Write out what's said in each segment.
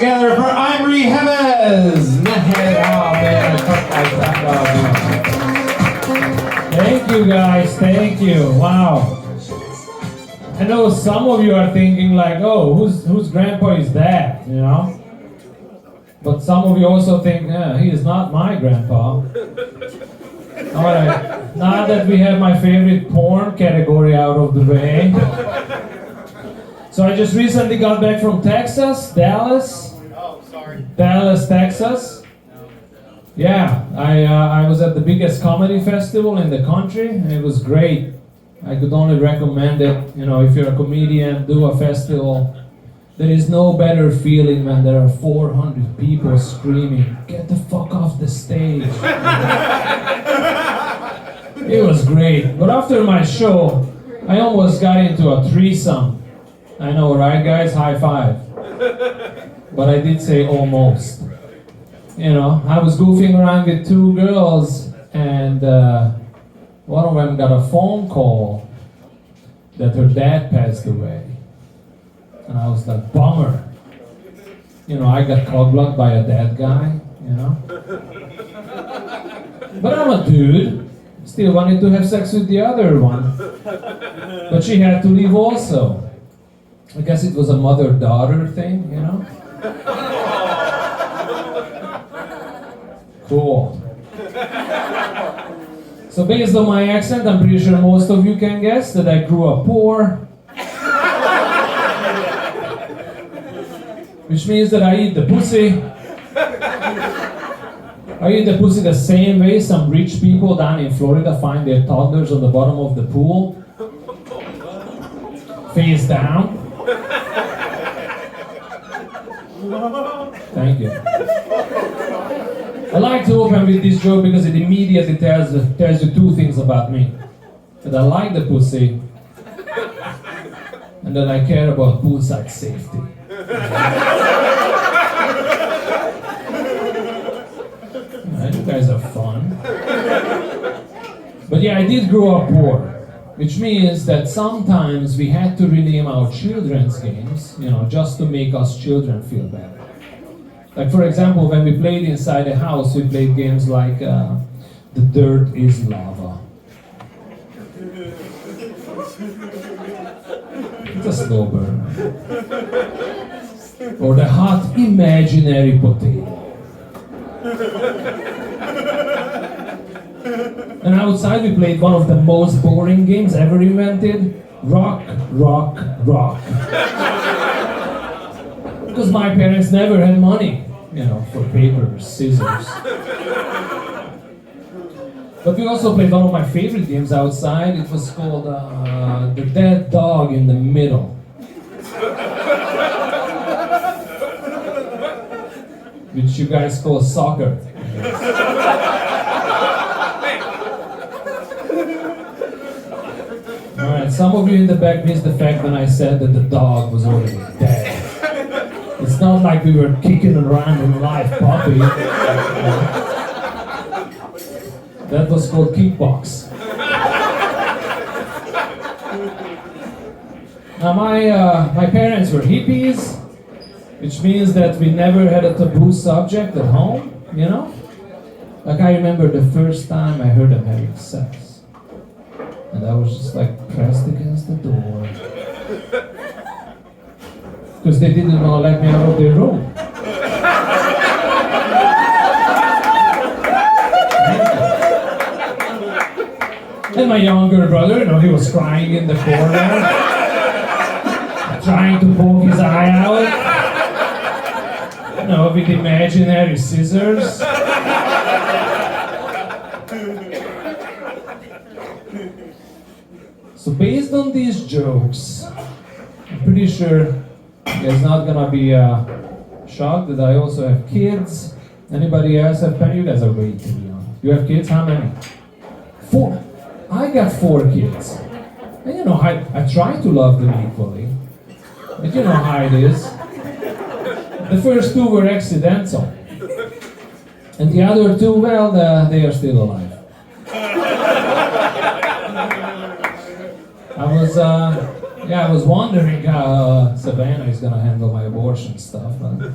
Together for Ivory Heves. Oh, man, Thank you guys, thank you. Wow. I know some of you are thinking like, oh, whose grandpa is that, you know? But some of you also think, he is not my grandpa. Alright, now that we have my favorite porn category out of the way. So I just recently got back from Texas, Dallas, Texas. Yeah, I was at the biggest comedy festival in the country, and it was great. I could only recommend it. You know, if you're a comedian, do a festival. There is no better feeling when there are 400 people screaming, "Get the fuck off the stage!" It was great. But after my show, I almost got into a threesome. I know, right, guys? High five. But I did say almost. You know, I was goofing around with two girls, and one of them got a phone call that her dad passed away. And I was like, bummer. You know, I got cock-blocked by a dead guy, you know. But I'm a dude. Still wanted to have sex with the other one. But she had to leave also. I guess it was a mother-daughter thing, you know. Cool. So based on my accent, I'm pretty sure most of you can guess that I grew up poor. Which means that I eat the pussy. I eat the pussy the same way some rich people down in Florida find their toddlers on the bottom of the pool. Face down. Thank you. I like to open with this joke because it immediately tells you two things about me. That I like the pussy, and that I care about poolside safety. Right, you guys are fun. But yeah, I did grow up poor, which means that sometimes we had to rename our children's games, you know, just to make us children feel better. Like, for example, when we played inside the house, we played games like The Dirt is Lava. It's a slow burn. Or The Hot Imaginary Potato. And outside we played one of the most boring games ever invented, Rock, Rock, Rock. Because my parents never had money, you know, for paper, scissors. But we also played one of my favorite games outside. It was called The Dead Dog in the Middle. Which you guys call soccer. Alright, some of you in the back missed the fact when I said that the dog was already dead. It's not like we were kicking around in a live puppy. That was called kickbox. Now my parents were hippies, which means that we never had a taboo subject at home, you know? Like I remember the first time I heard them having sex. And I was just like pressed against the door. Because they didn't want to let me out of their room. And my younger brother, you know, he was crying in the corner, trying to poke his eye out, you know, with imaginary scissors. So based on these jokes, I'm pretty sure you guys not gonna be shocked that I also have kids. Anybody else have parents? You guys are way too young. You have kids? How many? 4. I got 4 kids. And you know, I try to love them equally. But you know how it is. The first 2 were accidental. And the other 2, well, they are still alive. I was, Yeah, I was wondering how Savannah is gonna handle my abortion stuff. But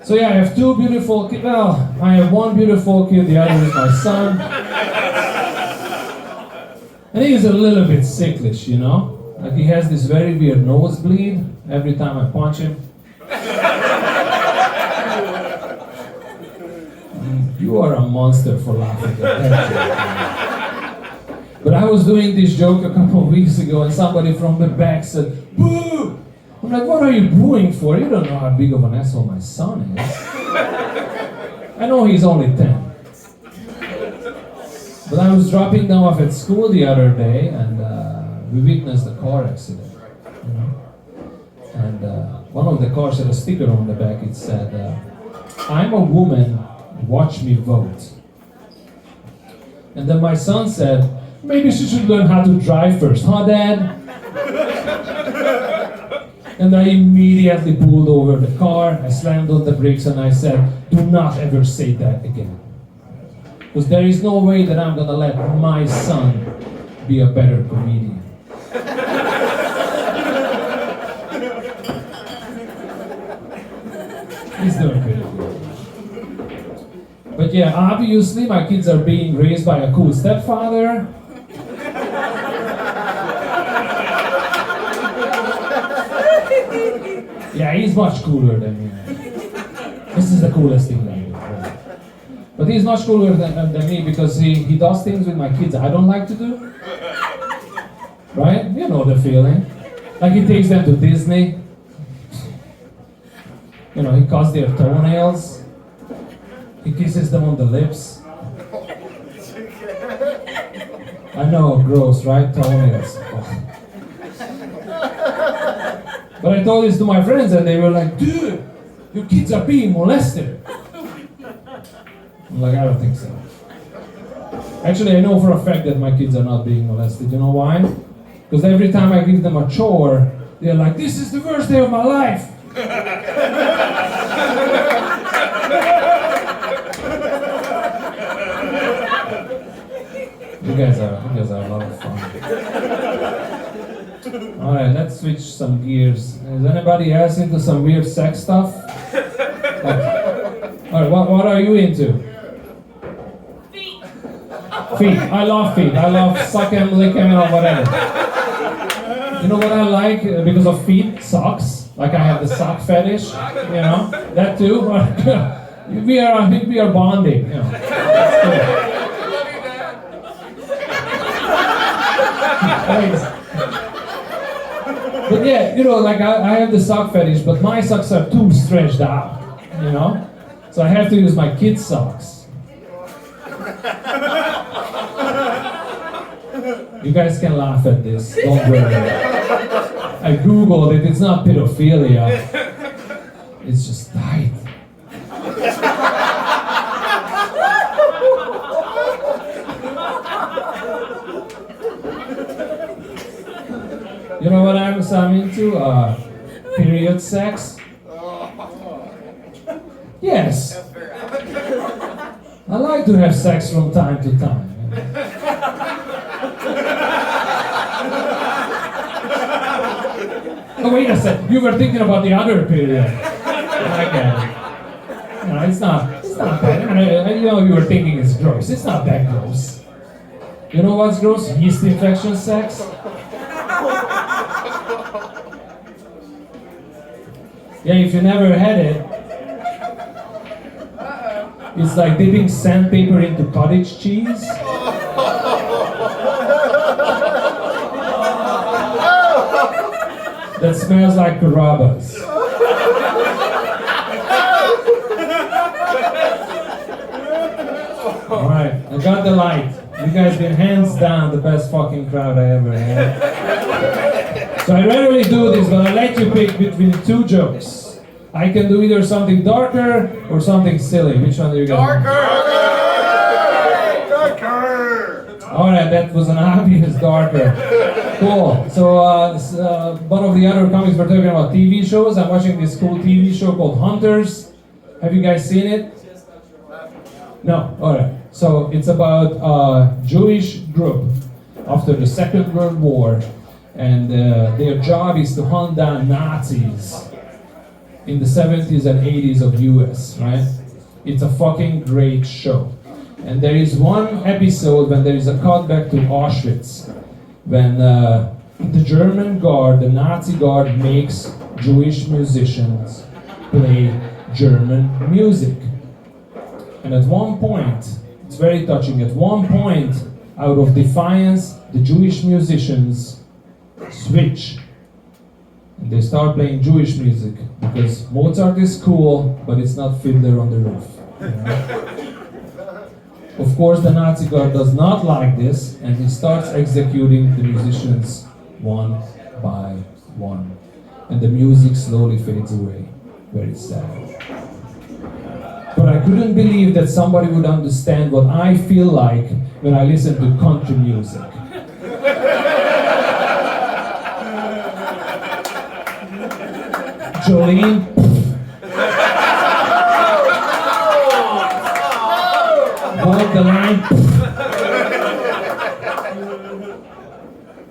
so yeah, I have two beautiful kids. Well, I have one beautiful kid, the other is my son. And he is a little bit sicklish, you know? Like he has this very weird nosebleed every time I punch him. You are a monster for laughing at that joke. But I was doing this joke a couple of weeks ago and somebody from the back said, "Boo!" I'm like, what are you booing for? You don't know how big of an asshole my son is. I know he's only 10. But I was dropping them off at school the other day and we witnessed a car accident, you know? And one of the cars had a sticker on the back. It said, "I'm a woman, watch me vote." And then my son said, "Maybe she should learn how to drive first, huh, Dad?" And I immediately pulled over the car, I slammed on the brakes and I said, "Do not ever say that again. Because there is no way that I'm gonna let my son be a better comedian." He's doing pretty good. But yeah, obviously my kids are being raised by a cool stepfather. Yeah, he's much cooler than me. This is the coolest thing that I do. Right? But he's much cooler than me because he does things with my kids I don't like to do. Right? You know the feeling. Like he takes them to Disney. You know, he cuts their toenails. He kisses them on the lips. I know, gross, right? Toenails. But I told this to my friends and they were like, "Dude, your kids are being molested." I'm like, I don't think so. Actually, I know for a fact that my kids are not being molested. You know why? Because every time I give them a chore, they're like, "This is the worst day of my life." You guys are a lot of fun. Alright, let's switch some gears. Is anybody else into some weird sex stuff? Alright, what are you into? Feet. Feet. I love feet. I love suck them, lick them, or whatever. You know what I like because of feet? Socks. Like I have the sock fetish, you know? That too. we are bonding, you know. Thanks. But yeah, you know, like I have the sock fetish, but my socks are too stretched out, you know? So I have to use my kids' socks. You guys can laugh at this, don't worry. I googled it, it's not pedophilia. It's just tight. You know what I'm into? Period sex? Yes. I like to have sex from time to time. Oh, wait a sec. You were thinking about the other period. I get it. No, it's not that. You know you were thinking it's gross. It's not that gross. You know what's gross? Yeast infection sex. Yeah, if you never had it, it's like dipping sandpaper into cottage cheese. That smells like Carrabba's. Alright, I got the light. You guys been hands down the best fucking crowd I ever had. So I rarely do this, but I let you pick between two jokes. I can do either something darker or something silly. Which one do you guys want? Darker! Alright, that was an obvious darker. Cool. So one of the other comics were talking about TV shows. I'm watching this cool TV show called Hunters. Have you guys seen it? No? Alright. So it's about a Jewish group. after the Second World War, and their job is to hunt down Nazis in the 70s and 80s of US, right? It's a fucking great show. And there is one episode when there is a cutback to Auschwitz, when the German guard, the Nazi guard, makes Jewish musicians play German music. And at one point, it's very touching, at one point, out of defiance, the Jewish musicians switch. And they start playing Jewish music, because Mozart is cool, but it's not Fiddler on the Roof. You know? Of course, the Nazi guard does not like this, and he starts executing the musicians one by one. And the music slowly fades away. Very sad. But I couldn't believe that somebody would understand what I feel like when I listen to country music. Jolene. Walk the line.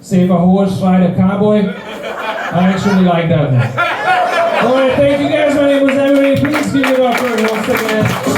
Save a horse, ride a cowboy. I actually like that one. Alright, thank you guys. My name was Emery. Please give it up for once again.